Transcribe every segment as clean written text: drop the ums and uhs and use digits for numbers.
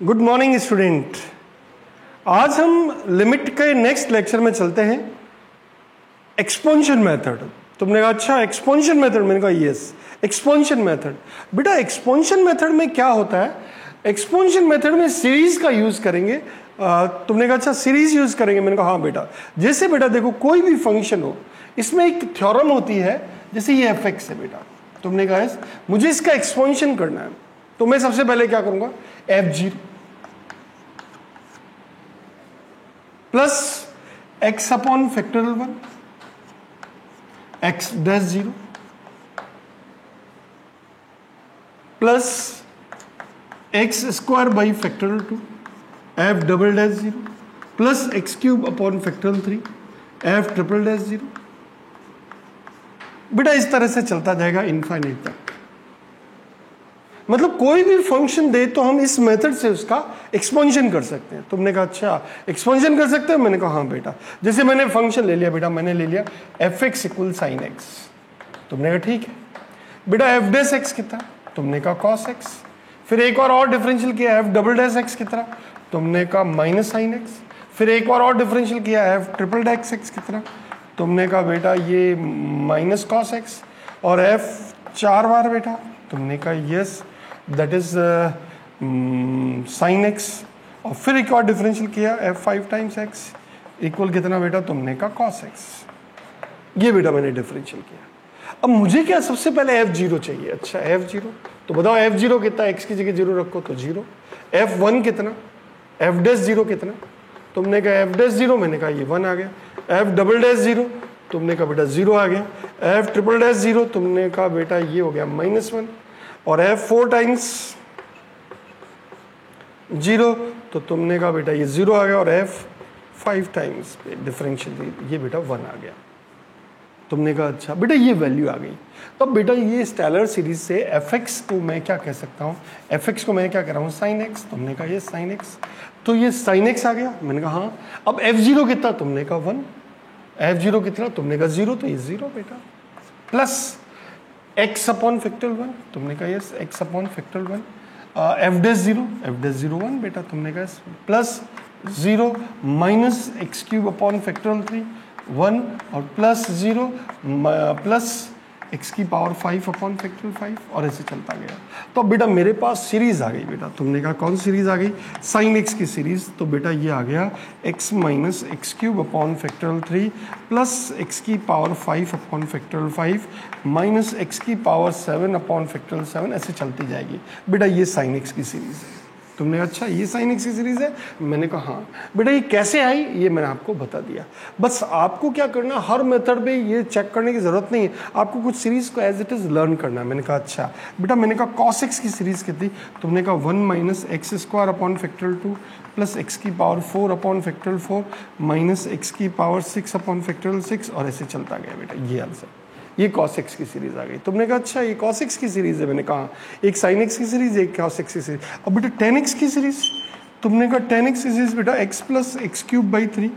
Good morning student. आज हम limit के नेक्स्ट लेक्चर में चलते हैं। Exponential method. तुमने कहा अच्छा एक्सपोनेंशियल मेथड, मैंने कहा यस एक्सपोनेंशियल मेथड। बेटा एक्सपोनेंशियल मेथड में क्या होता है? एक्सपोनेंशियल मेथड में सीरीज का यूज करेंगे। तुमने कहा अच्छा सीरीज यूज करेंगे, मैंने कहा हाँ बेटा। जैसे बेटा देखो कोई भी फंक्शन हो, इसमें एक थ्योरम होती है, जैसे ये एफ एक्स है बेटा। तुमने कहा मुझे इसका एक्सपोनेंशियल करना है, तो मैं सबसे पहले क्या करूंगा, F zero plus x upon factorial one, x dash zero plus x square by factorial two, F double dash zero plus x cube upon factorial three, F triple dash zero. बेटा इस तरह से चलता जाएगा इनफाइनाइट तक। मतलब कोई भी फंक्शन दे तो हम इस मेथड से उसका एक्सपेंशन कर सकते हैं। तुमने कहा अच्छा एक्सपेंशन कर सकते हैं, मैंने कहा हाँ बेटा। जैसे मैंने फंक्शन ले लिया बेटा, मैंने ले लिया F x equal sine x. तुमने कहा ठीक है बेटा। एफ डैश एक्स कितना? तुमने कहा कॉस एक्स। फिर एक और डिफरेंशियल किया एफ डबल डैश एक्स कितना? तुमने कहा माइनस साइन एक्स। फिर एक और डिफरेंशियल किया एफ ट्रिपल डैश एक्स कितना? तुमने कहा बेटा ये माइनस कॉस एक्स। और एफ चार बार बेटा, तुमने कहा yes that is sine x. और फिर एक और डिफरेंशियल किया F five times x equal कितना बेटा? तुमने कहा कॉस एक्स। ये बेटा मैंने डिफरेंशियल किया। अब मुझे क्या सबसे पहले एफ जीरो चाहिए। अच्छा एफ जीरो, तो बताओ एफ जीरो कितना? एक्स की जगह जीरो रखो तो जीरो। एफ वन कितना? एफ डैश जीरो कितना? तुमने कहा एफ डैश जीरो, मैंने कहा ये वन आ गया। एफ डबल डैश जीरो, तुमने कहा बेटा जीरो आ गया। एफ ट्रिपल डैश जीरो, तुमने कहा बेटा ये हो गया माइनस वन। और एफ फोर टाइम्स जीरो, तो तुमने कहा बेटा ये जीरो आ गया। और एफ फाइव टाइम्स डिफरेंशियल ये बेटा वन आ गया। तुमने कहा अच्छा बेटा ये वैल्यू आ गई। तो बेटा ये स्टेलर सीरीज से एफ एक्स को मैं क्या कह सकता हूँ? एफ एक्स को मैं क्या कह रहा हूँ? Sine x. तुमने कहा ये साइन एक्स, तो ये साइन एक्स आ गया। मैंने कहा हाँ। अब एफ जीरो कितना? तुमने कहा वन। एफ जीरो कितना? तुमने कहा जीरो, तो ये जीरो बेटा। Plus x upon factorial one, तुमने कहा yes x upon factorial one. F dash zero, F dash zero one बेटा, तुमने कहा plus zero minus x cube upon factorial three one, और प्लस जीरो प्लस एक्स की power five upon factorial five, और ऐसे चलता गया। तो बेटा मेरे पास सीरीज आ गई बेटा। तुमने कहा कौन सीरीज आ गई? साइन एक्स की सीरीज। तो बेटा ये आ गया x minus x cube upon factorial three plus x की power five upon factorial five minus x की power seven upon factorial seven, ऐसे चलती जाएगी। बेटा ये साइन एक्स की सीरीज है। तुमने अच्छा ये साइन एक्स की सीरीज है? मैंने कहा हाँ। बेटा ये कैसे आई ये मैंने आपको बता दिया। बस आपको क्या करना, हर मेथड पे ये चेक करने की जरूरत नहीं है, आपको कुछ सीरीज को एज इट इज लर्न करना है। मैंने कहा अच्छा बेटा, मैंने कहा कॉस एक्स की सीरीज कितनी? तुमने कहा one minus x square upon factorial two plus x की power four upon factorial four minus x की power six upon factorial six, और ऐसे चलता गया बेटा। ये आंसर, ये cos x की सीरीज आ गई। तुमने कहा अच्छा ये cos x की सीरीज है। मैंने कहा एक sin x की सीरीज, एक cos x की सीरीज। अब बेटा tan x की सीरीज, तुमने कहा tan x की सीरीज बेटा x plus x cube by three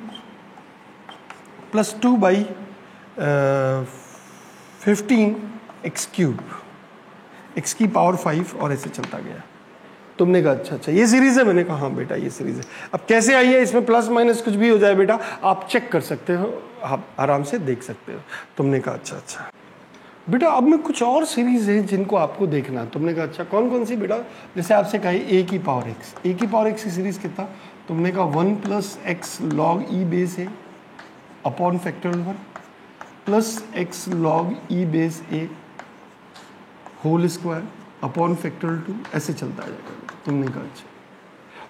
plus two by 15 x cube x की पावर फाइव, और ऐसे चलता गया। तुमने कहा अच्छा अच्छा ये सीरीज है। मैंने कहा हाँ बेटा ये सीरीज है। अब कैसे आई है? इसमें प्लस माइनस कुछ भी हो जाए बेटा, आप चेक कर सकते हो, आप आराम से देख सकते हो। तुमने कहा अच्छा अच्छा बेटा। अब मैं कुछ और सीरीज है जिनको आपको देखना। तुमने कहा अच्छा कौन कौन सी बेटा? जैसे आपसे कहा ए की पावर एक्स, ए की पावर एक्स की सीरीज कितना? तुमने कहा one plus x log e base a upon factorial one plus x log e base a whole square upon factorial two, ऐसे चलता जाएगा। तुमने कहा अच्छा।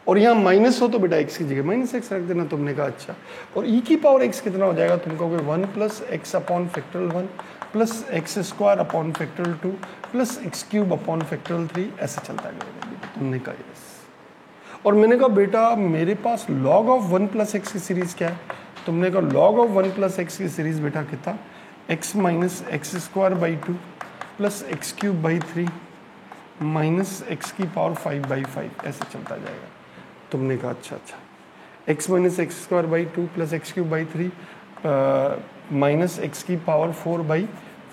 और यहाँ माइनस हो तो बेटा एक्स की जगह माइनस एक्स रख देना। तुमने कहा अच्छा। और ई की पावर एक्स कितना हो जाएगा? तुम कहोगे one plus x upon factorial one plus x square upon factorial two plus x cube upon factorial three, ऐसे चलता गया। तुमने कहा यस। और मैंने कहा बेटा मेरे पास log of one plus x की सीरीज क्या है? तुमने कहा log of one plus x की सीरीज बेटा कितना? X minus x square by two plus x cube by three minus x की पावर फाइव बाई फाइव, ऐसे चलता जाएगा। तुमने कहा अच्छा अच्छा x minus x square by two plus x cube by three minus x की power four by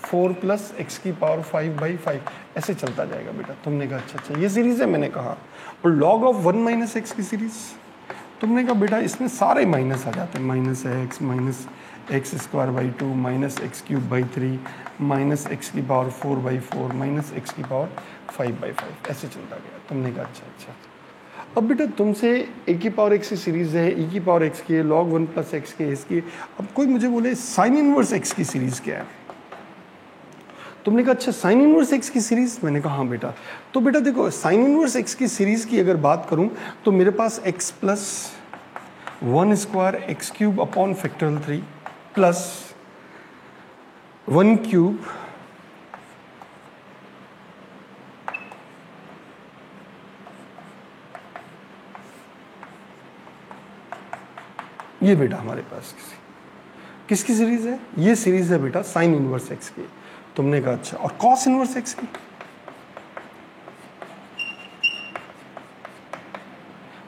4 plus x की पावर 5/5 ऐसे चलता जाएगा बेटा। तुमने कहा अच्छा अच्छा ये सीरीज है, मैंने कहा। और लॉग ऑफ 1 माइनस एक्स की सीरीज, तुमने कहा बेटा इसमें सारे माइनस आ जाते हैं, minus x square by 2 minus x cube by 3 minus x की पावर 4/4 माइनस एक्स की पावर 5/5 ऐसे चलता गया। तुमने कहा अच्छा अच्छा। अब बेटा तुमसे ए की पावर एक्स की सीरीज है, ई की पावर एक्स की है, लॉग 1 प्लस एक्स की इसकी। अब कोई मुझे बोले साइन इनवर्स एक्स की सीरीज क्या है। तुमने कहा अच्छा साइन इनवर्स एक्स की सीरीज, मैंने कहा हाँ बेटा। तो बेटा देखो साइन इनवर्स एक्स की सीरीज की अगर बात करूं तो मेरे पास x plus 1 square x cube upon factorial 3 plus 1 cube ये बेटा हमारे पास किसकी सीरीज है, ये सीरीज है बेटा साइन इनवर्स एक्स की। तुमने कहा अच्छा और कॉस इनवर्स एक्स की,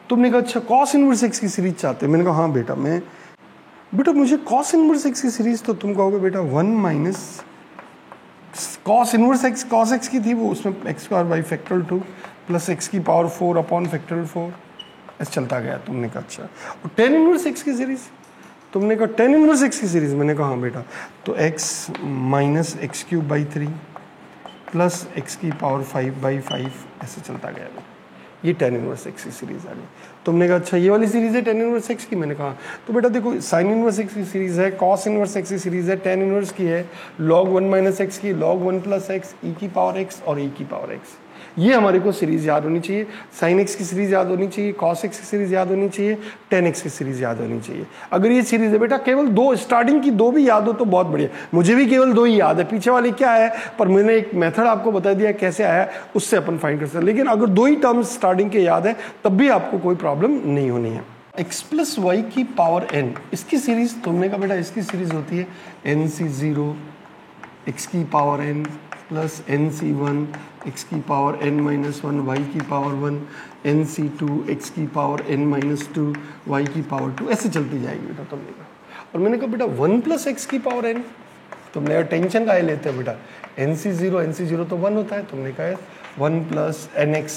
तुमने कहा अच्छा कॉस इनवर्स एक्स की सीरीज चाहते हैं। मैंने कहा हाँ बेटा बेटा मुझे कॉस इनवर्स एक्स की सीरीज, तो तुम कहोगे बेटा 1 minus cos inverse x, cos x की थी वो, उसमें x square by factorial 2 plus x की पावर 4 अपॉन फैक्टोरियल 4 ऐसे चलता गया। तुमने कहा अच्छा और टेन इनवर्स एक्स की सीरीज, तुमने कहा टेन इनवर्स एक्स की सीरीज, मैंने कहा हाँ बेटा। तो x minus x cube by 3 plus x की पावर 5/5 ऐसे चलता गया बेटा। ये टेन इनवर्स एक्स की सीरीज आ गई। तुमने कहा अच्छा ये वाली सीरीज है टेन इनवर्स एक्स की, मैंने कहा तो बेटा देखो साइन इनवर्स एक्स की सीरीज है, कॉस इनवर्स एक्स की सीरीज है, टेन इनवर्स की है, लॉग 1 माइनस एक्स की, लॉग 1 प्लस एक्स, ई की पावर एक्स और ई की पावर एक्स। ये हमारे को सीरीज याद होनी चाहिए। साइन एक्स की सीरीज याद होनी चाहिए, कॉस एक्स की सीरीज याद होनी चाहिए, टेन एक्स की सीरीज याद होनी चाहिए। अगर ये सीरीज है बेटा केवल दो, स्टार्टिंग की दो भी याद हो तो बहुत बढ़िया। मुझे भी केवल दो ही याद है, पीछे वाली क्या है पर मैंने एक मेथड आपको बता दिया कैसे आया, उससे अपन फाइंड कर सकते हैं। लेकिन अगर दो ही टर्म्स स्टार्टिंग के याद है तब भी आपको कोई प्रॉब्लम नहीं होनी है। एक्स प्लस वाई की पावर एन, इसकी सीरीज तुमने कहा बेटा इसकी सीरीज होती है NC0 एक्स की power n plus NC1 x की पावर n-1 वाई की पावर 1 NC2 एक्स की पावर n-2 वाई की पावर 2 ऐसे चलती जाएगी बेटा। तुमने कहा और मैंने कहा बेटा 1 प्लस एक्स की पावर n, तुमने टेंशन का लेते हैं बेटा, NC0 तो 1 होता है। तुमने कहा 1 प्लस NX,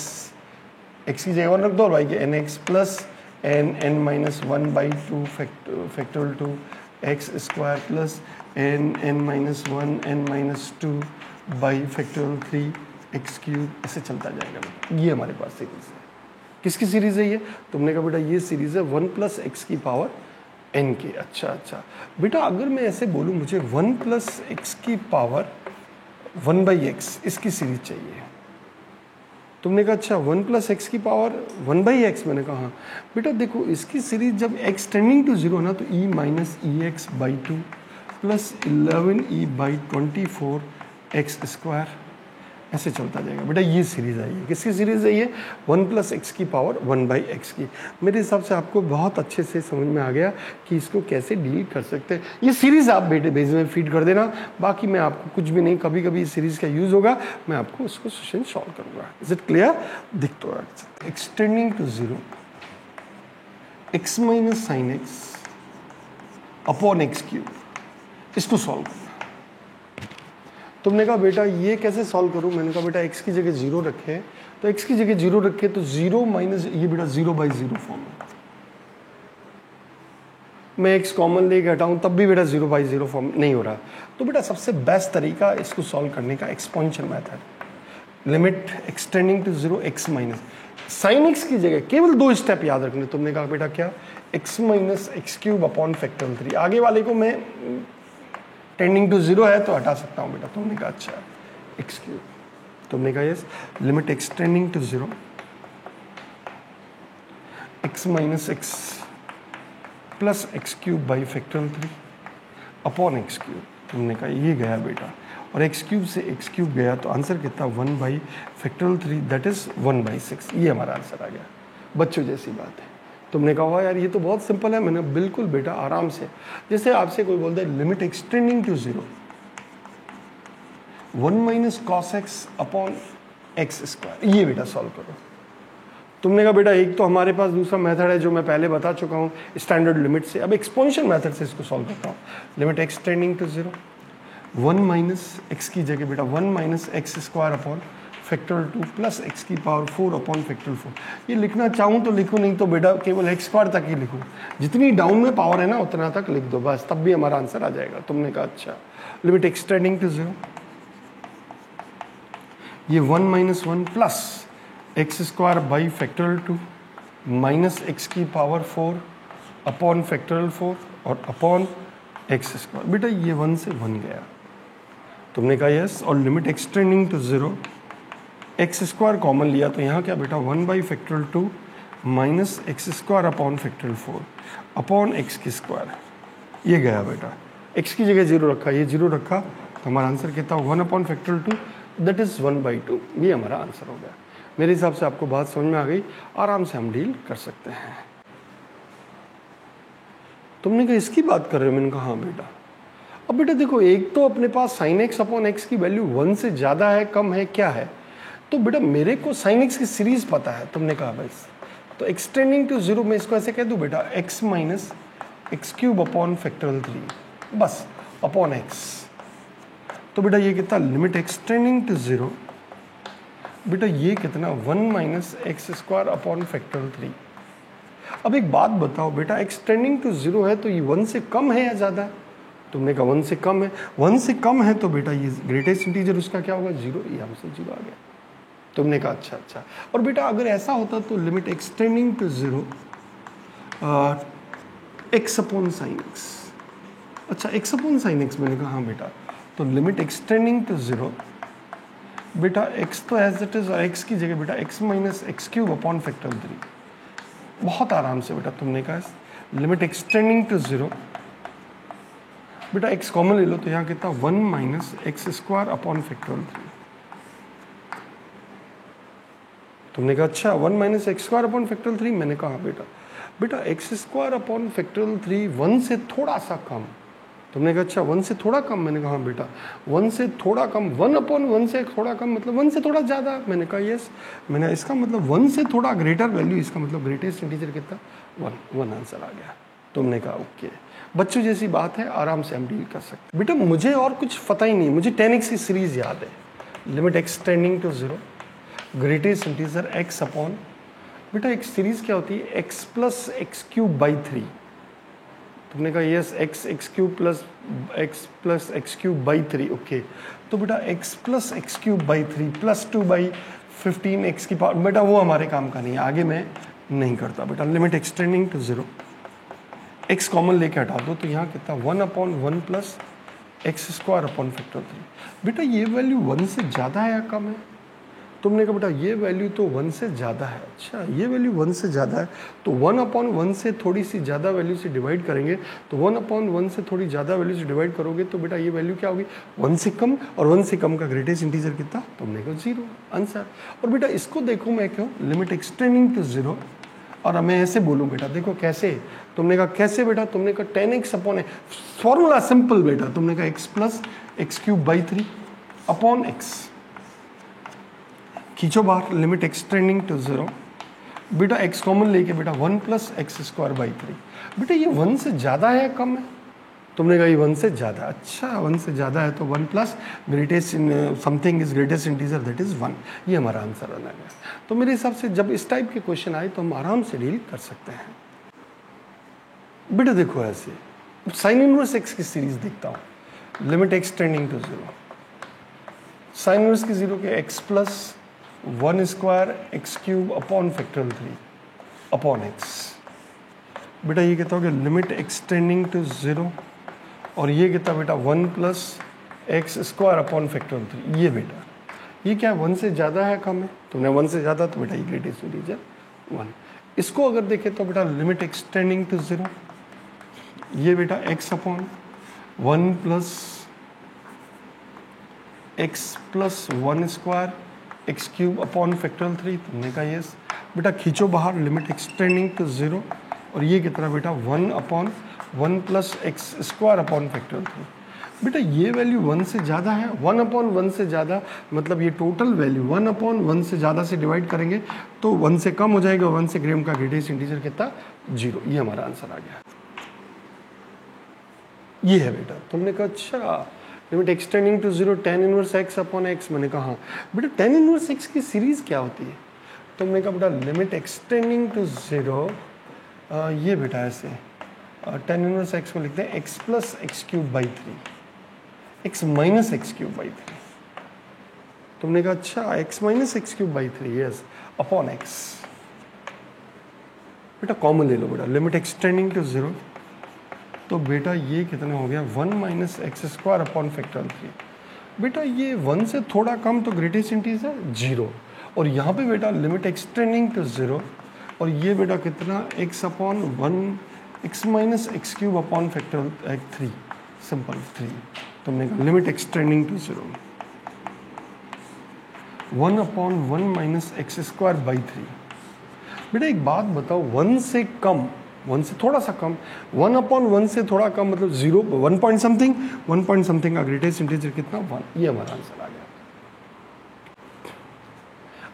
एक्स की जगह 1 रख दो और वाई के NX plus n-1/2 factorial 2 x square plus n-1 n-2 by factorial 3 x cube ऐसे चलता जाएगा। ये हमारे पास सीरीज है। किसकी सीरीज है ये, तुमने कहा बेटा ये सीरीज है 1 प्लस एक्स की पावर n की। अच्छा अच्छा बेटा अगर मैं ऐसे बोलूँ मुझे 1 प्लस एक्स की पावर 1/x इसकी सीरीज चाहिए। तुमने कहा अच्छा 1 प्लस एक्स की पावर 1/x, मैंने कहा हाँ बेटा देखो इसकी सीरीज जब x टेंडिंग टू 0 ना तो e minus EX/2 plus 11e/24 x square ऐसे चलता जाएगा बेटा। ये सीरीज आई है, किसकी सीरीज है ये 1 प्लस एक्स की पावर 1/x की। मेरे हिसाब से आपको बहुत अच्छे से समझ में आ गया कि इसको कैसे डील कर सकते हैं। ये सीरीज आप बेटे बेस में फीड कर देना, बाकी मैं आपको कुछ भी नहीं, कभी कभी इस सीरीज का यूज होगा मैं आपको उसको क्वेश्चन सॉल्व करूंगा। Is it clear? दिख तो x tending to 0 x minus sine x upon x cube, इसको सॉल्व करना। तुमने कहा बेटा ये कैसे सॉल्व करूं, मैंने कहा बेटा x की जगह 0 रखे, तो x की जगह 0 रखे तो 0 माइनस ये बेटा 0/0 फॉर्म है। मैं x कॉमन लेके हटाऊं तब भी बेटा 0/0 फॉर्म नहीं हो रहा। तो बेटा सबसे बेस्ट तरीका इसको सॉल्व करने का exponential method, limit x tending to 0 x minus sine x की जगह केवल 2 स्टेप याद रखने। तुमने कहा बेटा क्या, x minus x cube upon factorial 3, आगे वाले को मैं टेंडिंग टू 0 है तो हटा सकता हूँ बेटा। तुमने कहा अच्छा एक्स क्यूब, तुमने कहा yes limit x tending to 0 x minus x plus x cube by factorial 3 upon x cube. तुमने कहा ये गया बेटा और एक्स क्यूब से एक्स क्यूब गया तो आंसर कितना 1/3 दैट इज 1/6। ये हमारा आंसर आ गया। बच्चों जैसी बात है। तुमने कहा यार ये तो बहुत सिंपल है। मैंने बिल्कुल बेटा आराम से, जैसे आपसे कोई बोलता है limit x tending to 0 1 minus cos x upon x square, ये बेटा सॉल्व करो। तुमने कहा बेटा एक तो हमारे पास दूसरा मेथड है जो मैं पहले बता चुका हूँ स्टैंडर्ड लिमिट से। अब एक्सपोनेंशियल मेथड से इसको सॉल्व करता हूँ। Limit x tending to 0 1 minus x की जगह बेटा 1 minus x square upon factorial 2 plus x की पावर 4 अपॉन फैक्टोरियल 4। ये लिखना चाहूँ तो लिखूँ, नहीं तो बेटा केवल एक्स स्क्वायर तक ही लिखूँ। जितनी डाउन में पावर है ना उतना तक लिख दो बस, तब भी हमारा आंसर आ जाएगा। तुमने कहा अच्छा। लिमिट एक्सटेंडिंग टू 0, ये 1 minus 1 plus x square by factorial 2 minus x की पावर 4 अपॉन फैक्टोरियल 4 और अपॉन एक्स स्क्वायर। बेटा ये 1 से 1 गया, तुमने कहा यस। और limit x tending to 0, x square common लिया तो यहाँ क्या बेटा 1 by factorial 2 minus x square upon factorial 4 upon x की स्क्वायर, ये गया बेटा। एक्स की जगह 0 रखा, ये 0 रखा, तो हमारा आंसर कितना 1 अपॉन फैक्टोरियल 2 दैट इज 1/2। ये हमारा आंसर हो गया। मेरे हिसाब से आपको बात समझ में आ गई, आराम से हम डील कर सकते हैं। तुमने कहा इसकी बात कर रहे हो, मैंने कहा हाँ बेटा। अब बेटा देखो, एक तो अपने पास साइन एक्स अपॉन एक्स की वैल्यू 1 से ज़्यादा है, कम है, क्या है? तो बेटा मेरे को साइन एक्स की सीरीज पता है, तुमने कहा बस। तो एक्सटेंडिंग टू 0 में इसको ऐसे कह दूँ बेटा x minus x cube upon factorial 3 बस अपॉन x। तो बेटा ये कितना लिमिट एक्सटेंडिंग टू 0, बेटा ये कितना 1 minus x square upon factorial 3। अब एक बात बताओ बेटा, एक्सटेंडिंग टू 0 है तो ये 1 से कम है या ज़्यादा? तुमने कहा 1 से कम है। 1 से कम है तो बेटा ये ग्रेटेस्ट इंटीजर उसका क्या होगा 0, ये हमसे 0 आ गया। तुमने कहा अच्छा अच्छा। और बेटा अगर ऐसा होता तो limit x tending to 0 x upon sine x. अच्छा एक्स अपॉन साइन एक्स, मैंने कहा हाँ बेटा। तो लिमिट एक्सटेंडिंग टू 0 बेटा x तो एज इट इज, x की जगह बेटा x minus x cube upon factorial 3। बहुत आराम से बेटा तुमने कहा लिमिट एक्सटेंडिंग टू 0 बेटा x कॉमन ले लो तो यहाँ कितना 1 minus x square upon factorial 3। तुमने कहा अच्छा 1 minus x square upon factorial 3, मैंने कहा बेटा बेटा एक्स स्क्वायर अपॉन फैक्टोरियल 3 1 से थोड़ा सा कम। तुमने कहा अच्छा 1 से थोड़ा कम, मैंने कहा बेटा 1 से थोड़ा कम, 1 अपॉन 1 से थोड़ा कम मतलब 1 से थोड़ा ज़्यादा, मैंने कहा यस। मैंने इसका मतलब 1 से थोड़ा ग्रेटर वैल्यू, इसका मतलब ग्रेटेस्ट इंटीजर कितना 1 आंसर आ गया। तुमने कहा ओके, बच्चों जैसी बात है, आराम से हम डील कर सकते हैं। बेटा मुझे और कुछ पता ही नहीं, मुझे 10x की सीरीज याद है। Limit x tending to 0 greatest integer x upon, बेटा एक सीरीज क्या होती है x plus x cube by 3। तुमने कहा yes x cube plus x cube by 3 okay. तो बेटा x plus x cube by 3 plus 2/15 x की पावर, बेटा वो हमारे काम का नहीं है, आगे मैं नहीं करता बेटा। Limit x tending to 0 x common लेके हटा दो तो यहाँ कितना 1 upon 1 plus x square upon factorial 3। बेटा ये वैल्यू 1 से ज़्यादा है या कम है? तुमने कहा बेटा ये वैल्यू तो 1 से ज़्यादा है। अच्छा ये वैल्यू 1 से ज़्यादा है तो 1 अपॉन 1 से थोड़ी सी ज़्यादा वैल्यू से डिवाइड करेंगे, तो 1 अपॉन 1 से थोड़ी ज़्यादा वैल्यू से डिवाइड करोगे तो बेटा ये वैल्यू क्या होगी 1 से कम, और 1 से कम का ग्रेटेस्ट इंटीजर कितना? तुमने कहा 0 आंसर। और बेटा इसको देखो मैं क्यों लिमिट एक्सटेंडिंग टू 0, और मैं ऐसे बोलूँ बेटा देखो कैसे। तुमने कहा कैसे बेटा? तुमने कहा 10x अपॉन, फॉर्मूला सिंपल बेटा। तुमने कहा x plus x cube by 3 upon x, खींचो बाहर लिमिट एक्सटेंडिंग टू 0, बेटा x कॉमन लेके बेटा 1 प्लस एक्स स्क्वायर बाई 3। बेटा ये 1 से ज़्यादा है या कम है? तुमने कहा ये 1 से ज़्यादा। अच्छा 1 से ज़्यादा है तो 1 plus greatest something is greatest integer that is 1, ये हमारा आंसर आना है। तो मेरे हिसाब से जब इस टाइप के क्वेश्चन आए तो हम आराम से डील कर सकते हैं। बेटा देखो ऐसे साइन इनवर्स एक्स की सीरीज देखता हूँ। Limit x tending to 0, sine inverse की 0 के x plus 1 square x cube upon factorial 3 upon x। बेटा ये कहता हो कि लिमिट एक्सटेंडिंग टू 0, और ये कहता बेटा 1 plus x square upon factorial 3। ये बेटा ये क्या 1 से ज़्यादा है कम है? तुमने 1 से ज़्यादा तो बेटा ये ग्रेटेस्ट इंटीजर 1। इसको अगर देखें तो बेटा लिमिट एक्सटेंडिंग टू 0, ये बेटा x upon 1 plus x plus 1 square x cube upon factorial 3। तुमने कहा यस। बेटा खींचो बाहर लिमिट एक्सटेंडिंग टू 0, और ये कितना बेटा 1 upon 1 plus x square upon factorial 3। बेटा ये वैल्यू 1 से ज़्यादा है। 1 अपॉन 1 से ज़्यादा मतलब ये टोटल वैल्यू 1 अपॉन 1 से ज़्यादा से डिवाइड करेंगे तो 1 से कम हो जाएगा। 1 से ग्रेम का ग्रेटेस्ट इंटीजर कितना 0, ये हमारा आंसर आ गया। ये है बेटा। तुमने कहा अच्छा limit x tending to 0 tan inverse x upon x। मैंने कहा हाँ बेटा tan इनवर्स x की सीरीज क्या होती है? तो मैंने कहा बेटा लिमिट एक्सटेंडिंग टू 0 ये बेटा ऐसे tan इनवर्स x को लिखते हैं x plus x cube by 3 x minus x cube by 3। तुमने कहा अच्छा x minus x cube by 3 yes upon x। बेटा कॉमन ले लो बेटा, लिमिट एक्सटेंडिंग टू 0 तो बेटा ये कितना हो गया 1 minus x square upon factorial 3। बेटा ये 1 से थोड़ा कम तो ग्रेटेस्ट इंटीजर 0 और यहाँ पे बेटा लिमिट एक्सटेंडिंग टू 0 और ये बेटा कितना x upon 1 x minus x cube upon factorial 3 simple 3। तुमने कहा limit x tending to 0 1 upon 1 minus x square by 3। बेटा एक बात बताओ 1 से कम 1 से थोड़ा सा कम 1 अपॉन 1 से थोड़ा कम मतलब 0 1 पॉइंट समथिंग का ग्रेटेस्ट इंटीजर कितना 1। ये हमारा आंसर आ गया।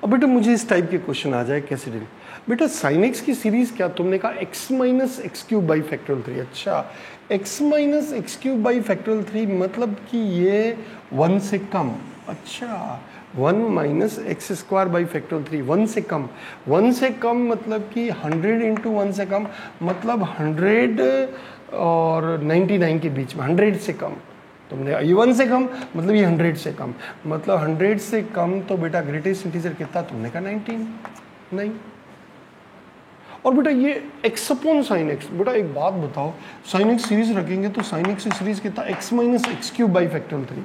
अब बेटा मुझे इस टाइप के क्वेश्चन आ जाए कैसे डील। बेटा साइन x की सीरीज क्या? तुमने कहा x minus x cube by factorial 3। अच्छा x minus x cube by factorial 3 मतलब कि ये 1 से कम। अच्छा 1 minus x square by factorial 3 1 से कम। 1 से कम मतलब कि 100 इंटू 1 से कम मतलब 100 और 99 के बीच में 100 से कम। तुमने ये 1 से कम मतलब ये 100 से कम मतलब 100 से कम तो बेटा ग्रेटेस्ट इंटीजर कितना? तुमने कहा 19 नहीं। और बेटा ये x अपॉन साइन एक्स। बेटा एक बात बताओ साइन एक्स सीरीज रखेंगे तो साइन एक्स की सीरीज कितना x minus x cube by factorial 3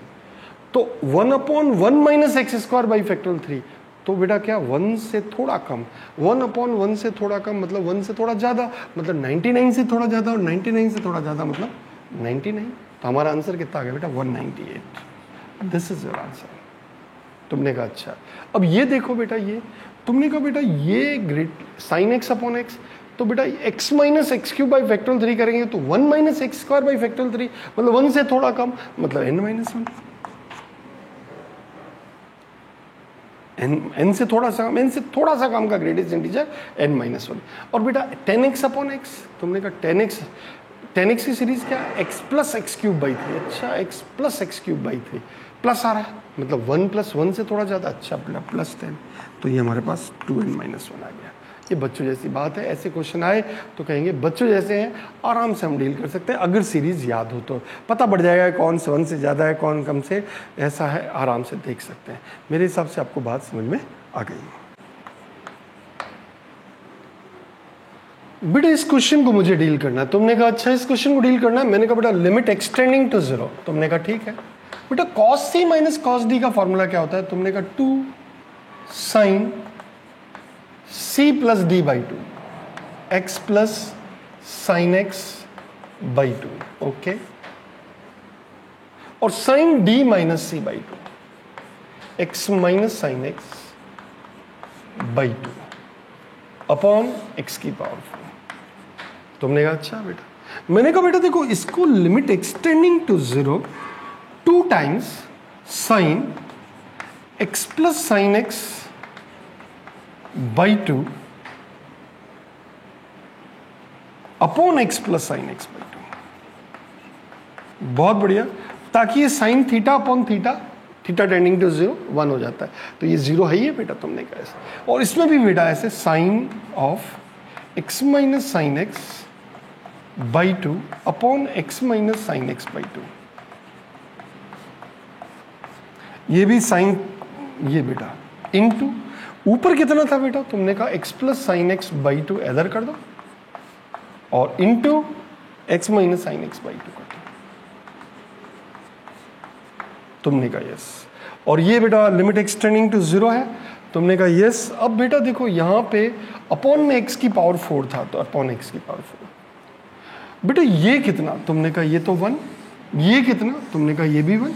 तो 1 upon 1 minus x square by factorial 3 तो बेटा क्या 1 से थोड़ा कम 1 अपॉन 1 से थोड़ा कम मतलब 1 से थोड़ा ज़्यादा मतलब 99 से थोड़ा ज़्यादा और 99 से थोड़ा ज़्यादा मतलब 99। तो हमारा आंसर कितना आ गया बेटा 198। This is your answer. तुमने कहा अच्छा अब ये देखो बेटा ये तुमने कहा बेटा ये great sign x upon x तो बेटा x minus x cube by factorial 3 करेंगे तो 1 minus x square by factorial 3 मतलब 1 से थोड़ा कम मतलब n माइनस 1। n से थोड़ा सा कम n से थोड़ा सा कम का ग्रेटेस्ट इंटीजर n माइनस 1। और बेटा 10x अपॉन x तुमने कहा 10x की सीरीज क्या x plus x cube by 3। अच्छा x plus x cube by 3 plus आ रहा है मतलब 1 प्लस 1 से थोड़ा ज़्यादा। अच्छा बेटा प्लस 10 तो ये हमारे पास 2n माइनस 1 आ गया। ये बच्चों जैसी बात है। ऐसे क्वेश्चन आए तो कहेंगे बच्चों जैसे हैं आराम से हम डील कर सकते हैं अगर सीरीज याद हो तो पता पड़ जाएगा कौन 1 से ज़्यादा है कौन कम से ऐसा है आराम से देख सकते हैं। मेरे हिसाब से आपको बात समझ में आ गई। बेटा इस क्वेश्चन को मुझे डील करना है। तुमने कहा अच्छा इस क्वेश्चन को डील करना है। मैंने कहा बेटा लिमिट एक्सटेंडिंग टू 0। तुमने कहा ठीक है बेटा cos c minus cos d का फॉर्मूला क्या होता है? तुमने कहा 2 sine c plus D by 2 x plus sine x by 2 okay और sine d minus c by 2 x minus sine x by 2 upon x की पावर 4। तुमने कहा अच्छा बेटा। मैंने कहा बेटा देखो इसको limit x tending to 0 2 times sine x plus sine x by 2 upon x plus sine x by 2। बहुत बढ़िया ताकि ये sine theta upon theta theta tending to 0 1 हो जाता है तो ये 0 है ही है बेटा। तुमने कहा ऐसे और इसमें भी बेटा ऐसे sine of x minus sine x by 2 upon x minus sine x by 2। ये भी साइन ये बेटा इनटू ऊपर कितना था बेटा? तुमने कहा x plus sine x by 2 इधर कर दो और into x minus sine x by 2 कर दो। तुमने कहा यस और ये बेटा लिमिट एक्सटेंडिंग टू 0 है। तुमने कहा यस। अब बेटा देखो यहाँ पे अपॉन में x की पावर 4 था तो अपॉन x की पावर 4 बेटा ये कितना? तुमने कहा ये तो 1। ये कितना? तुमने कहा ये भी 1।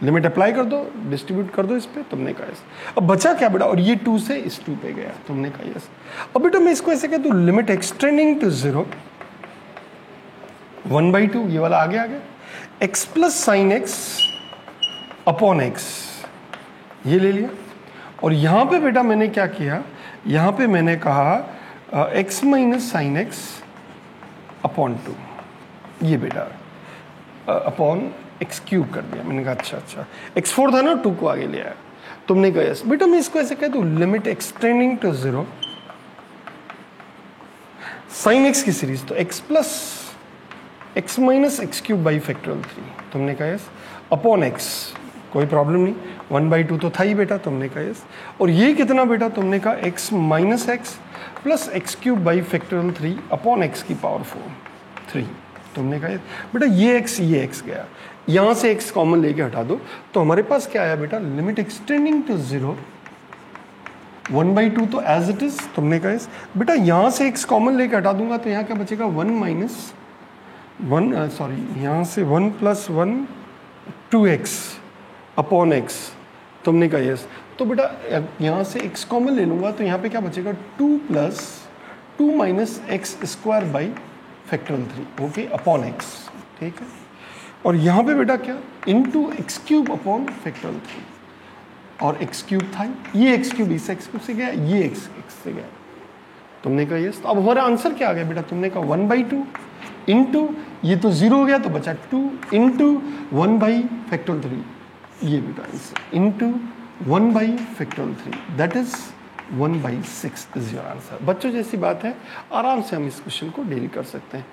लिमिट अप्लाई कर दो डिस्ट्रीब्यूट कर दो इस पे। तुमने कहा यस। अब बचा क्या बेटा? और ये 2 से इस 2 पे गया। तुमने कहा यस। अब बेटा मैं इसको ऐसे कह दूं लिमिट एक्सटेंडिंग टू 0 1/2 ये वाला आगे आ गया x plus sine x upon x ये ले लिया और यहां पे बेटा मैंने क्या किया? यहां पे मैंने कहा x minus sine x upon 2 ये बेटा अपॉन एक्स क्यूब कर दिया। मैंने कहा अच्छा x4 था ना, 2 को आगे ले आया। तुमने कहा यस। बेटा मैं इसको ऐसे कह दूं, limit x tending to 0 sine x की सीरीज, तो x plus x minus x cube by factorial 3। तुमने कहा यस, अपॉन x, कोई प्रॉब्लम नहीं, 1/2 तो था ही बेटा। तुमने कहा यस। और ये कितना बेटा? तुमने कहा x minus x plus x cube by factorial 3 upon x की पावर 3। तुमने कहा बेटा ये x गया, यहां से x कॉमन लेके हटा दो, तो हमारे पास क्या आया बेटा? लिमिट एक्सटेंडिंग टू 0 1/2 तो एज इट इज। तुमने कहा बेटा यहां से x कॉमन लेके हटा दूंगा तो यहाँ क्या बचेगा? 1 माइनस 1 यहाँ से 1 प्लस 1 2x अपॉन x। तुमने कहा यस। तो बेटा यहाँ से x कॉमन ले लूंगा तो यहाँ पे क्या बचेगा? 2 plus 2 minus x square by factorial 3, okay, upon x। ठीक है। और यहाँ पे बेटा क्या? Into x cube upon factorial 3, और एक्स क्यूब था, ये एक्स क्यूब इस एक्स क्यूब से गया, ये एक्स से गया। तुमने कहा यस। तो अब हमारा आंसर क्या आ गया बेटा? तुमने कहा 1/2 इंटू, ये तो 0 हो गया तो बचा 2 इंटू 1 बाई फैक्टोरियल 3, ये बेटा answer, into 1 by factorial 3, that is 1/6 is your answer. बच्चों जैसी बात है, आराम से हम इस क्वेश्चन को डील कर सकते हैं।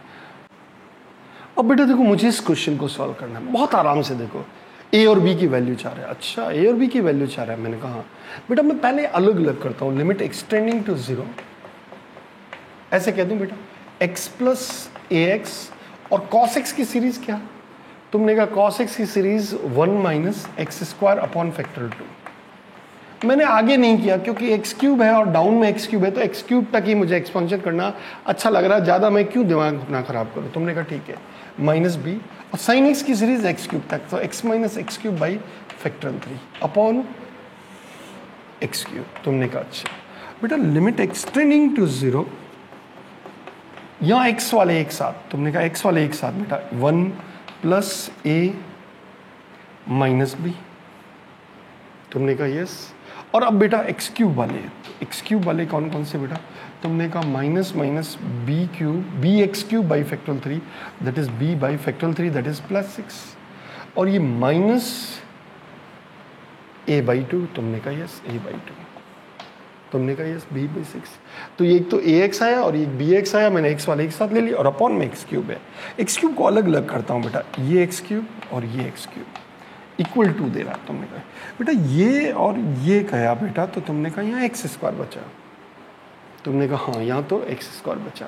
अब बेटा देखो, मुझे इस क्वेश्चन को सॉल्व करना है बहुत आराम से। देखो a और b की वैल्यू चाह रहा है। अच्छा, a और b की वैल्यू चाह रहा है। मैंने कहा बेटा मैं पहले अलग अलग करता हूँ, लिमिट एक्सटेंडिंग टू 0, ऐसे कह दूं बेटा x प्लस ax, और cos x की सीरीज क्या? तुमने कहा cos x की series 1 minus x square upon factorial 2। मैंने आगे नहीं किया क्योंकि x क्यूब है और डाउन में x क्यूब है, तो x क्यूब तक ही मुझे एक्सपेंशन करना अच्छा लग रहा है, ज़्यादा मैं क्यों दिमाग अपना खराब करूँ। तुमने कहा ठीक है, माइनस b, और साइन x की सीरीज x क्यूब तक, तो x minus x cube by factorial 3 upon x cube. तुमने कहा अच्छा बेटा लिमिट एक्सटेंडिंग टू 0, यहाँ x वाले एक साथ, तुमने कहा x वाले एक साथ बेटा 1 प्लस a माइनस b। तुमने कहा यस। और अब बेटा x क्यूब वाले, तो x क्यूब वाले कौन कौन से बेटा? तुमने कहा minus minus b cube, b x cube by factorial 3, that is b by factorial 3, that is plus 6, और ये माइनस a बाई 2। तुमने कहा यस, a बाई 2। तुमने कहा यस, b बाई 6। तो ये एक तो ax आया और एक bx आया, मैंने x वाले एक साथ ले लिया, और अपॉन में x क्यूब है। x क्यूब को अलग अलग करता हूँ बेटा, ये x क्यूब और ये x क्यूब इक्वल टू दे रहा। तुमने कहा बेटा ये और ये कहा बेटा, तो तुमने कहा यहाँ एक्स स्क्वायर बचा। तुमने कहा हाँ, यहाँ तो एक्स स्क्वायर बचा।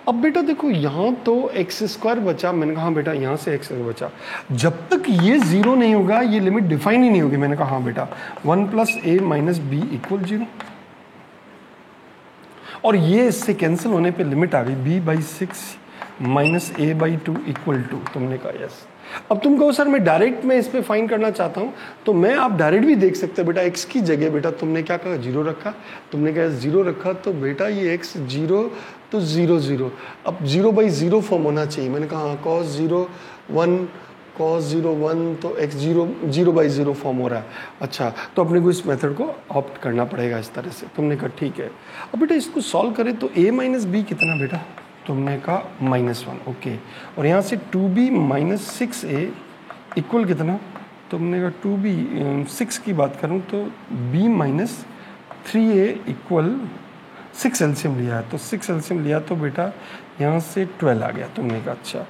अब बेटा देखो यहाँ तो एक्स स्क्वायर बचा, मैंने कहा हाँ बेटा यहाँ से एक्स स्क्वायर बचा, जब तक ये 0 नहीं होगा ये लिमिट डिफाइन ही नहीं होगी। मैंने कहा हाँ बेटा 1 प्लस ए माइनस बी इक्वल 0, और ये इससे कैंसिल होने पे लिमिट आ गई b/6 माइनस a/2 इक्वल 2। तुमने कहा यस। अब तुम कहो सर मैं डायरेक्ट में इस पे फाइन करना चाहता हूँ, तो मैं आप डायरेक्ट भी देख सकते हैं बेटा। x की जगह बेटा तुमने क्या कहा? 0 रखा। तुमने कहा 0 रखा तो बेटा ये x 0 तो 0 0, अब 0/0 फॉर्म होना चाहिए। मैंने कहा हाँ, cos 0 1 cos 0 1, तो x 0/0 फॉर्म हो रहा है। अच्छा, तो अपने को इस मेथड को ऑप्ट करना पड़ेगा इस तरह से। तुमने कहा ठीक है। अब बेटा इसको सॉल्व करें तो a माइनस बी कितना बेटा? तुमने कहा -1, ओके, और यहाँ से 2b माइनस 6a इक्वल कितना? तुमने कहा 2b 6 की बात करूँ तो b minus 3a equal 6 LCM लिया है, तो 6 एलसीएम लिया तो बेटा यहाँ से 12 आ गया। तुमने कहा अच्छा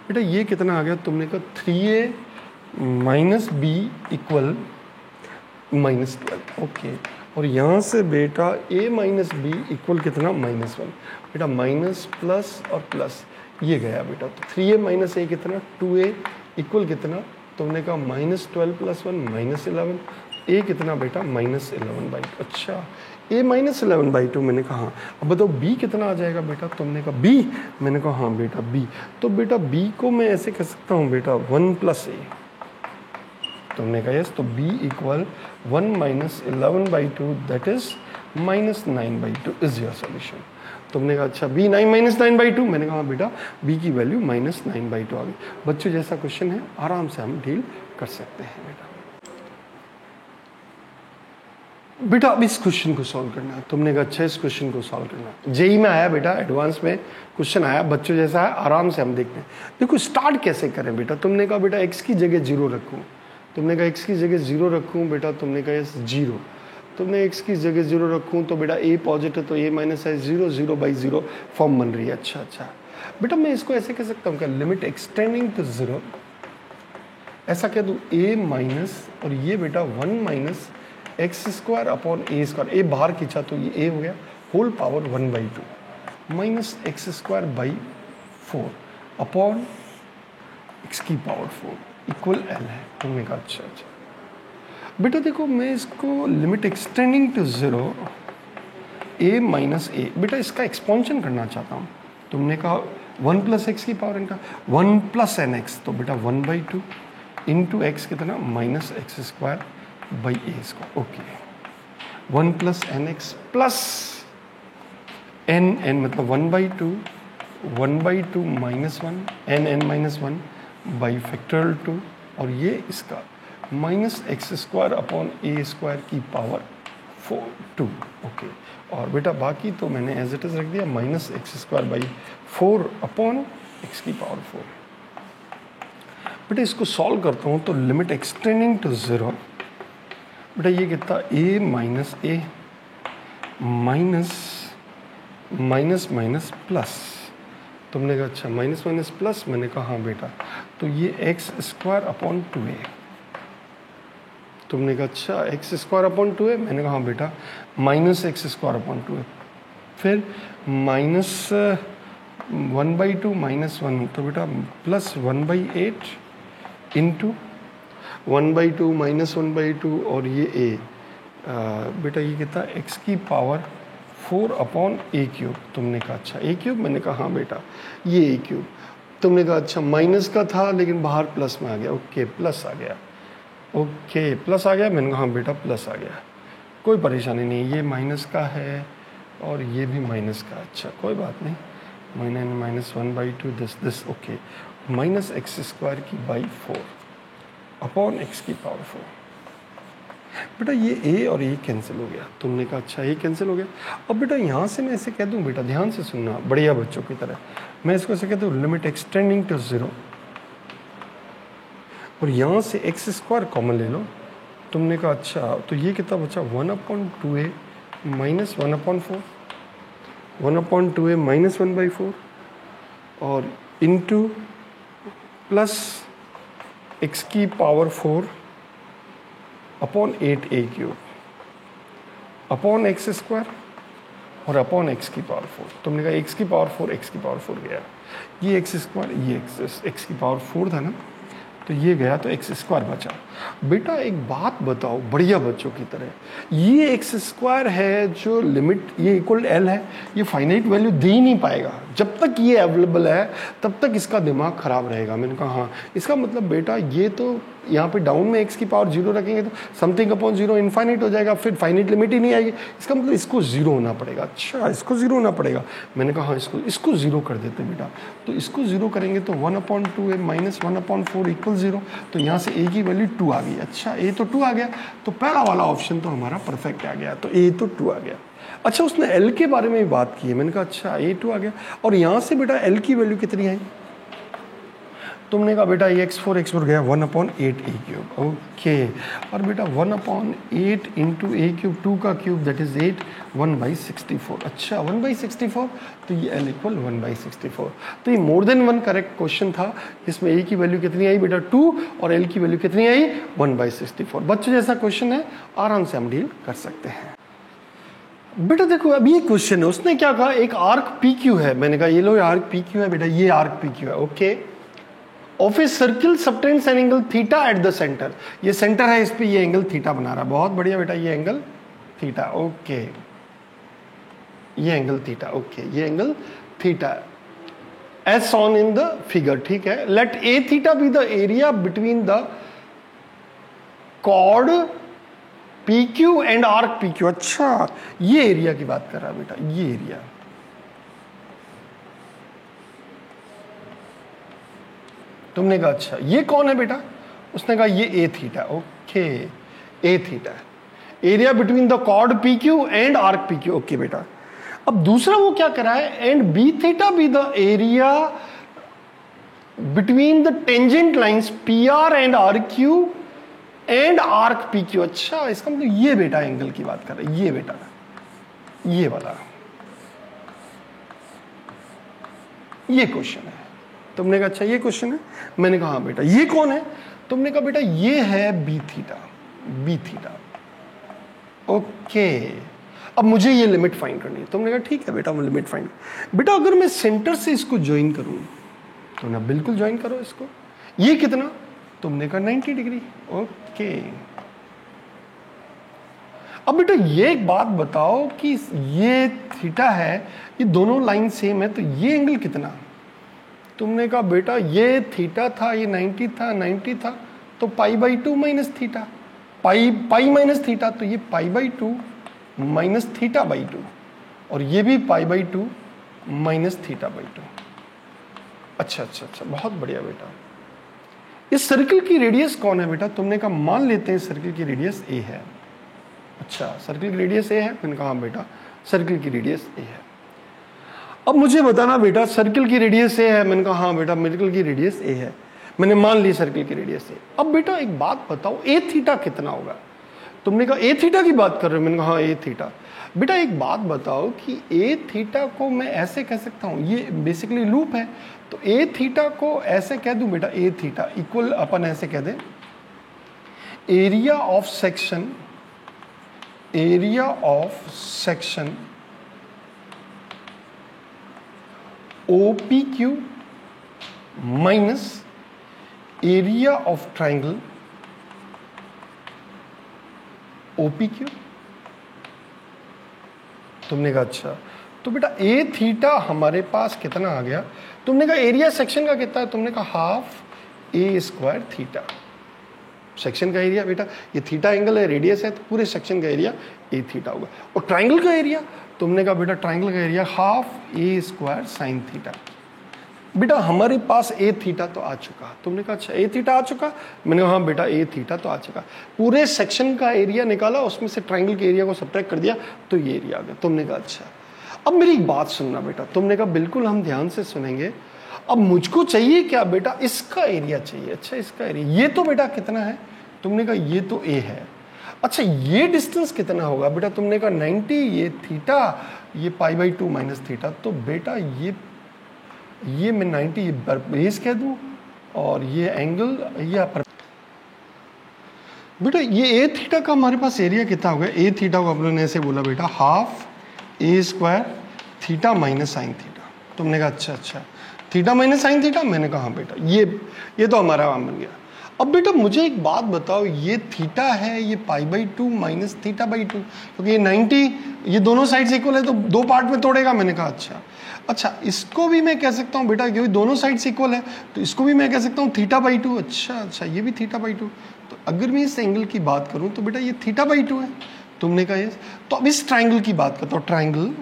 बेटा ये कितना आ गया? तुमने कहा 3a minus b equal -12, okay, और यहाँ से बेटा a माइनस बी इक्वल कितना? -1। बेटा माइनस प्लस और प्लस ये गया बेटा, तो 3a माइनस a कितना? 2a इक्वल कितना? तुमने कहा -12 प्लस 1 -11, a कितना बेटा? -11/2। अच्छा, a -11/2। मैंने कहा हाँ। अब बताओ b कितना आ जाएगा बेटा? तुमने कहा b, मैंने कहा हाँ बेटा b, तो बेटा b को मैं ऐसे कह सकता हूँ बेटा 1 प्लस a। तुमने कहा यस, तो b equal 1 -11/2, that is -9/2 is your solution. तुमने कहा अच्छा b 9 -9/2, मैंने कहा बेटा b की वैल्यू -9/2 आ गई। बच्चों जैसा क्वेश्चन है, आराम से हम डील कर सकते हैं बेटा। बेटा अब इस क्वेश्चन को सॉल्व करना है। तुमने कहा अच्छा इस क्वेश्चन को सॉल्व करना है। जेई में आया बेटा, एडवांस में क्वेश्चन आया, बच्चों जैसा है, आराम से हम देखते हैं। देखो स्टार्ट कैसे करें बेटा। तुमने कहा बेटा x की जगह 0 रखूँ, तुमने कहा x की जगह 0 रखूँ बेटा, तुमने कहा यस 0, तुमने x की जगह 0 रखूँ तो बेटा a पॉजिटिव तो a माइनस है 0, 0/0 फॉर्म बन रही है। अच्छा बेटा मैं इसको ऐसे कह सकता हूँ क्या, लिमिट एक्सटेंडिंग टू 0, ऐसा कह दूँ a माइनस और ये बेटा 1 minus x² upon a², a बाहर खींचा तो ये a हो गया, whole power 1/2 minus x² 4 upon x की पावर 4 इक्वल l है। तुमने कहा अच्छा बेटा देखो मैं इसको limit x tending to 0 a minus a, बेटा इसका एक्सपेंशन करना चाहता हूँ। तुमने कहा 1 प्लस एक्स की पावर इनका 1 प्लस nx, तो बेटा 1/2 इंटू एक्स कितना minus x² by a²। Okay 1 plus nx plus n मतलब 1/2 minus 1 n minus 1 by factorial 2, और ये इसका माइनस x² अपॉन a² की पावर 2। ओके और बेटा बाकी तो मैंने एज इट इज रख दिया, minus x² by 4 upon x की पावर 4। बेटा इसको सॉल्व करता हूँ तो लिमिट एक्सटेंडिंग टू 0, बेटा ये कितना a minus a minus minus minus plus. तुमने कहा अच्छा माइनस माइनस प्लस, मैंने कहा हाँ बेटा, तो ये x² अपॉन 2a। तुमने कहा अच्छा x² अपॉन 2a, मैंने कहा हाँ बेटा माइनस x² अपॉन 2a, फिर माइनस 1/2 माइनस 1, तो बेटा प्लस 1/8 इंटू 1/2 माइनस 1/2 और ये बेटा ये कितना x की पावर 4 अपॉन a³। तुमने कहा अच्छा a³, मैंने कहा हाँ बेटा ये a³। तुमने कहा अच्छा माइनस का था लेकिन बाहर प्लस में आ गया। ओके प्लस आ गया, ओके प्लस आ गया, मैंने कहा हाँ बेटा प्लस आ गया, कोई परेशानी नहीं, ये माइनस का है और ये भी माइनस का। अच्छा कोई बात नहीं, minus 1/2 this okay, minus x² की बाई 4 अपॉन x की पावर 4। बेटा ये a और a कैंसिल हो गया। तुमने कहा अच्छा a कैंसिल हो गया। अब बेटा यहाँ से मैं ऐसे कह दूँ, बेटा ध्यान से सुनना बढ़िया बच्चों की तरह, मैं इसको ऐसे कहता हूँ लिमिट एक्सटेंडिंग टू 0, और यहाँ से x² कॉमन ले लो। तुमने कहा अच्छा तो ये कितना बचा 1/2a माइनस 1/4, 1/2a माइनस 1/4 और इंटू प्लस x की power 4 upon 8a³ upon x² और अपॉन x की पावर 4। तुमने कहा x की पावर 4 x की पावर 4 गया, ये x², ये x की पावर 4 था ना, तो ये गया तो x² बचा। बेटा एक बात बताओ बढ़िया बच्चों की तरह, ये x² है जो लिमिट ये इक्वल l है, ये फाइनाइट वैल्यू दे ही नहीं पाएगा। जब तक ये अवेलेबल है तब तक इसका दिमाग खराब रहेगा। मैंने कहा हाँ, इसका मतलब बेटा ये तो यहाँ पे डाउन में x की पावर 0 रखेंगे तो समथिंग अपॉन 0 इनफाइनाइट हो जाएगा, फिर फाइनाइट लिमिट ही नहीं आएगी। इसका मतलब इसको 0 होना पड़ेगा। अच्छा इसको 0 होना पड़ेगा, मैंने कहा हाँ इसको 0 कर देते बेटा, तो इसको 0 करेंगे तो 1/2a माइनस 1/4 इक्वल 0, तो यहाँ से a की वैल्यू 2 आ गई। अच्छा a तो 2 आ गया, तो पहला वाला ऑप्शन तो हमारा परफेक्ट आ गया, तो a तो 2 आ गया। अच्छा उसने l के बारे में भी बात की है, मैंने कहा अच्छा a 2 आ गया, और यहाँ से बेटा l की वैल्यू कितनी आई। तुमने कहा बेटा ये x4 गया 1/8a³। ओके और बेटा 1/8 इंटू a³ 2 का क्यूब दैट इज 8, 1/64। अच्छा 1/64, तो ये l इक्वल 1/64। तो ये मोर देन 1 करेक्ट क्वेश्चन था। इसमें a की वैल्यू कितनी आई बेटा 2 और l की वैल्यू कितनी आई 1/64। बच्चों जैसा क्वेश्चन है, आराम से हम डील कर सकते हैं। बेटा देखो अब ये क्वेश्चन है, उसने क्या कहा एक आर्क PQ है, मैंने कहा ये लो आर्क PQ है बेटा, ये आर्क PQ है। Okay of a circle subtends an angle theta at the centre, ये सेंटर है, इस पे ये एंगल थीटा बना रहा है। बहुत बढ़िया बेटा, ये एंगल थीटा। ओके ये एंगल थीटा, ओके ये angle theta as on in the figure, ठीक है। Let A theta B the area between the chord PQ and arc PQ। अच्छा ये एरिया की बात कर रहा है बेटा, ये एरिया। तुमने कहा अच्छा ये कौन है बेटा, उसने कहा ये A theta. Okay A theta, area between the chord P Q and arc P Q. Okay बेटा, अब दूसरा वो क्या करा है, and B theta B the area between the tangent lines P R and R Q and arc P Q. अच्छा, इसका मतलब ये बेटा एंगल की बात कर रहे हैं, ये बेटा ये वाला, ये क्वेश्चन है। तुमने कहा अच्छा ये क्वेश्चन है, मैंने कहा हाँ बेटा। ये कौन है? तुमने कहा बेटा ये है B theta, B theta. Okay, अब मुझे ये लिमिट फाइंड करनी है। तुमने कहा ठीक है बेटा, मैं लिमिट फाइंड। बेटा अगर मैं सेंटर से इसको ज्वाइन करूं, तो ना बिल्कुल ज्वाइन करो इसको। ये कितना? तुमने कहा 90 डिग्री। ओके, अब बेटा ये एक बात बताओ कि ये थीटा है, ये दोनों लाइन सेम है, तो ये एंगल कितना? तुमने कहा बेटा ये थीटा था, ये 90 था, 90 था, तो π/2 minus theta, pi minus theta, तो ये π/2 माइनस θ/2, और ये भी π/2 माइनस θ/2। अच्छा अच्छा अच्छा, बहुत बढ़िया बेटा। इस सर्कल की रेडियस कौन है बेटा? तुमने कहा मान लेते हैं सर्कल की रेडियस ए है। अच्छा, सर्कल की रेडियस ए है? मैंने कहा हाँ बेटा, सर्कल की रेडियस ए है। अब मुझे बताना बेटा सर्कल की रेडियस ए है? मैंने कहा हाँ बेटा, सर्कल की रेडियस ए है, मैंने मान ली सर्कल की रेडियस ए। अब बेटा एक बात बताओ, ए थीटा कितना होगा? तुमने कहा ए थीटा की बात कर रहे हो? मैंने कहा हाँ ए थीटा। बेटा एक बात बताओ कि ए थीटा को मैं ऐसे कह सकता हूँ, ये बेसिकली लूप है, तो ए थीटा को ऐसे कह दूं बेटा, ए थीटा इक्वल अपन ऐसे कह दें, area of section, area of section OPQ minus area of triangle OPQ। तुमने कहा अच्छा, तो बेटा ए थीटा हमारे पास कितना आ गया? तुमने कहा एरिया सेक्शन का कितना है? तुमने कहा half A square theta. Section का एरिया बेटा, ये थीटा एंगल है, रेडियस है, तो पूरे सेक्शन का एरिया ए थीटा होगा। और ट्राइंगल का एरिया? तुमने कहा बेटा ट्राइंगल का area half A square sine theta. बेटा हमारे पास ए थीटा तो आ चुका। तुमने कहा अच्छा ए थीटा आ चुका? मैंने कहा हाँ बेटा ए थीटा तो आ चुका। पूरे सेक्शन का एरिया निकाला, उसमें से ट्राइंगल के एरिया को सब्ट्रैक्ट कर दिया, तो ये एरिया आ गया। तुमने कहा अच्छा। अब मेरी एक बात सुनना बेटा। तुमने कहा बिल्कुल हम ध्यान से सुनेंगे। अब मुझको चाहिए क्या बेटा? इसका एरिया चाहिए। अच्छा इसका एरिया, ये तो बेटा कितना है? तुमने कहा ये तो ए है। अच्छा ये डिस्टेंस कितना होगा बेटा? तुमने कहा 90, ये थीटा, ये π/2 माइनस थीटा। तो बेटा ये मैं 90 ये बेस कह दूं, और ये एंगल ये पर बेटा ये ए थीटा का हमारे पास एरिया कितना होगा? ए थीटा को हम लोगों ने ऐसे बोला बेटा half A square theta minus sine theta. तुमने कहा अच्छा अच्छा थीटा माइनस साइन थीटा। मैंने कहा हाँ बेटा ये तो हमारा काम बन गया। अब बेटा मुझे एक बात बताओ, ये थीटा है, ये π/2 माइनस θ/2, क्योंकि ये 90, ये दोनों साइड्स इक्वल है तो दो पार्ट में तोड़ेगा। मैंने कहा अच्छा इसको भी मैं कह सकता हूँ बेटा, क्योंकि दोनों साइड्स इक्वल है तो इसको भी मैं कह सकता हूँ θ/2। अच्छा ये भी θ/2। तो अगर मैं इस एंगल की बात करूँ तो बेटा ये θ/2 है। तुमने कहा ये। तो अब इस ट्राइंगल की बात करता हूँ, ट्राइंगल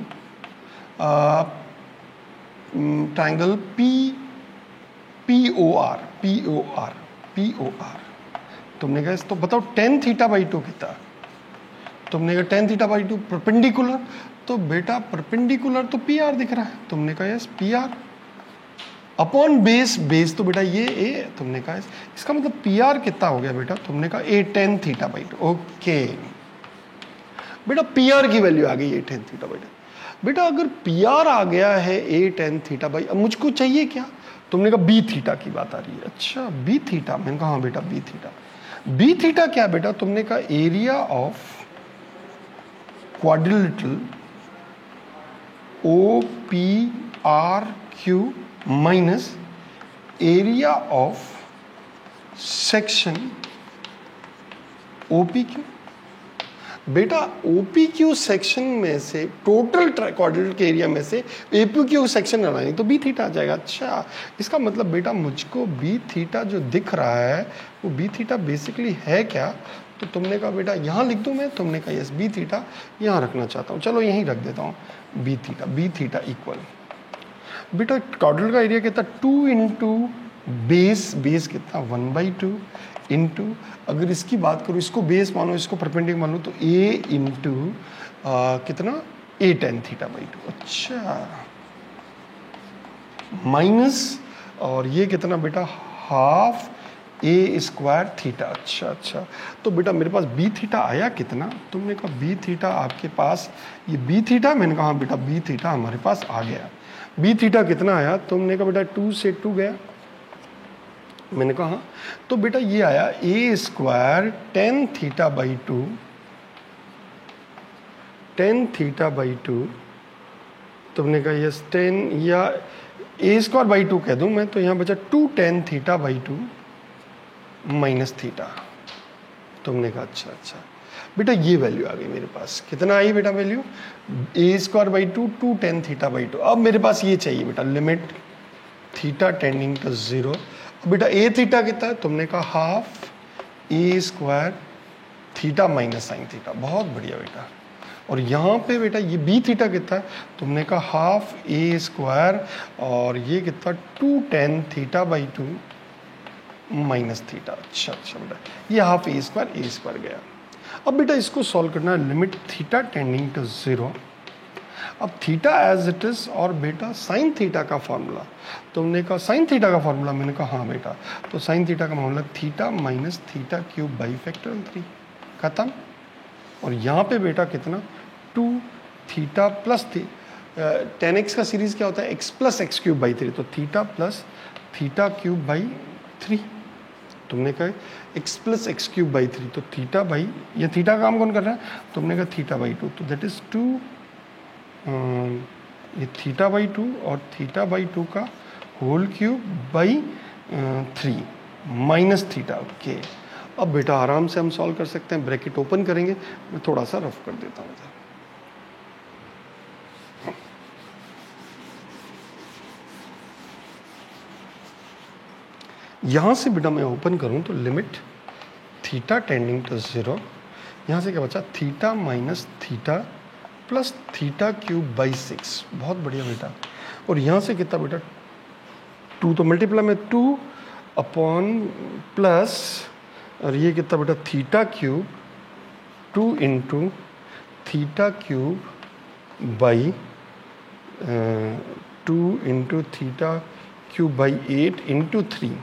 POR। तुमने कहा तो बताओ tan θ/2 कितना? तुमने कहा tan θ/2 परपेंडिकुलर, तो बेटा परपेंडिकुलर तो PR दिख रहा है। तुमने कहा यस PR अपॉन बेस तो बेटा ये ए। तुमने कहा इसका मतलब PR कितना हो गया बेटा? तुमने कहा a tan θ/2। ओके बेटा PR की वैल्यू आ गई a tan θ/2। बेटा अगर PR आ गया है a tan θ/2, अब मुझको चाहिए क्या? तुमने कहा बी थीटा की बात आ रही है। अच्छा बी थीटा। मैंने कहा हाँ बेटा बी थीटा। बी थीटा क्या बेटा? तुमने कहा area of quadrilateral OPRQ minus area of section OPQ। बेटा OPQ सेक्शन में से टोटल क्वाड्रिलेटरल के एरिया में से APQ सेक्शन हटाएंगे तो बी थीटा आ जाएगा। अच्छा इसका मतलब बेटा मुझको बी थीटा जो दिख रहा है वो बी थीटा बेसिकली है क्या? तो तुमने कहा बेटा यहाँ लिख दूँ मैं? तुमने कहा यस बी थीटा यहाँ रखना चाहता हूँ। चलो यहीं रख देता हूँ बी थीटा इक्वल बेटा क्वाड्रिलेटरल का एरिया कितना? 2 इंटू बेस कितना? 1/2 इंटू, अगर इसकी बात करूँ, इसको बेस मानो, इसको परपेंडिकुलर मानो, तो a इंटू कितना a tan थीटा बाई 2। अच्छा, माइनस, और ये कितना बेटा, हाफ a स्क्वायर थीटा। अच्छा, तो बेटा मेरे पास b थीटा आया कितना, तुमने कहा b थीटा आपके पास, ये b थीटा, मैंने कहा बेटा b थीटा हमारे पास आ गया। b थीटा कितना आया, तुमने कहा बेटा 2 से 2 गया, मैंने कहा हाँ, तो बेटा ये आया a square tan theta by 2, tan theta by 2, तुमने कहा यस 10, या a स्क्वायर बाई 2 कह दूं मैं, तो यहाँ बचा 2 tan theta by 2 minus theta. तुमने कहा अच्छा, बेटा ये वैल्यू आ गई मेरे पास, कितना आई बेटा value, a square by 2 2 tan theta by 2। अब मेरे पास ये चाहिए बेटा, लिमिट थीटा टेंडिंग टू 0। बेटा ए थीटा कितना है, तुमने कहा half A square theta minus sine theta. बहुत बढ़िया बेटा। और यहाँ पे बेटा ये बी थीटा कितना है, तुमने कहा हाफ ए स्क्वायर, और ये कितना 2 tan theta by 2 minus theta. अच्छा बेटा, ये हाफ ए स्क्वायर गया। अब बेटा इसको सॉल्व करना है, लिमिट थीटा टेंडिंग टू 0। अब थीटा एज इट इज, और बेटा साइन थीटा का फॉर्मूला, तुमने कहा साइन थीटा का फॉर्मूला, मैंने कहा हाँ बेटा, तो साइन थीटा का मामला theta minus theta cube by factorial 3, खत्म। और यहाँ पे बेटा कितना 2 थीटा प्लस tan x का सीरीज क्या होता है, x plus x cube by 3, तो theta plus theta cube by 3। तुमने कहा x plus x cube by 3, तो थीटा बाई, ये थीटा काम कौन कर रहा है, तुमने कहा थीटा बाई 2, तो दैट इज 2, ये थीटा बाई 2 और थीटा बाई 2 का whole cube by 3 minus theta. Okay, अब बेटा आराम से हम सॉल्व कर सकते हैं, ब्रैकेट ओपन करेंगे, मैं थोड़ा सा रफ कर देता हूँ। यहाँ से बेटा मैं ओपन करूँ तो लिमिट थीटा टेंडिंग टू 0, यहाँ से क्या बचा, theta minus theta plus theta cube by 6। बहुत बढ़िया बेटा। और यहाँ से कितना बेटा 2, तो मल्टीप्लाई में 2 अपॉन प्लस, और ये कितना बेटा theta cube 2 into theta cube by 2 into theta cube by 8 into 3,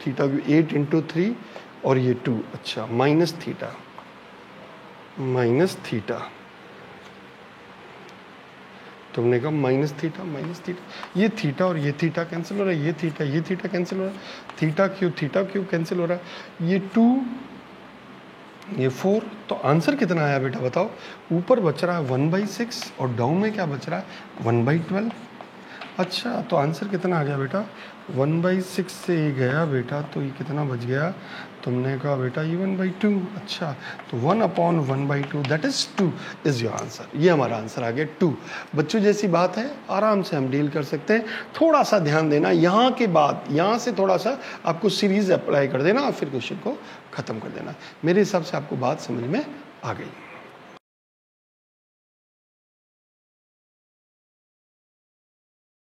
theta cube 8 into 3 और ये 2। अच्छा, माइनस थीटा, तुमने कहा माइनस थीटा, ये थीटा और ये थीटा कैंसिल हो रहा है, ये थीटा कैंसिल हो रहा है, थीटा क्यूब कैंसिल हो रहा है, ये 2 ये 4। तो आंसर कितना आया बेटा बताओ, ऊपर बच रहा है 1/6 और डाउन में क्या बच रहा है 1/12। अच्छा, तो आंसर कितना आ गया बेटा, 1/6 से ये गया बेटा, तो ये कितना बच गया, तुमने कहा बेटा ये 1/2। अच्छा, तो 1/1/2 that is 2 is your answer. ये हमारा आंसर आ गया 2। बच्चों जैसी बात है, आराम से हम डील कर सकते हैं। थोड़ा सा ध्यान देना, यहाँ के बाद यहाँ से थोड़ा सा आपको सीरीज अप्लाई कर देना और फिर क्वेश्चन को ख़त्म कर देना। मेरे हिसाब से आपको बात समझ में आ गई।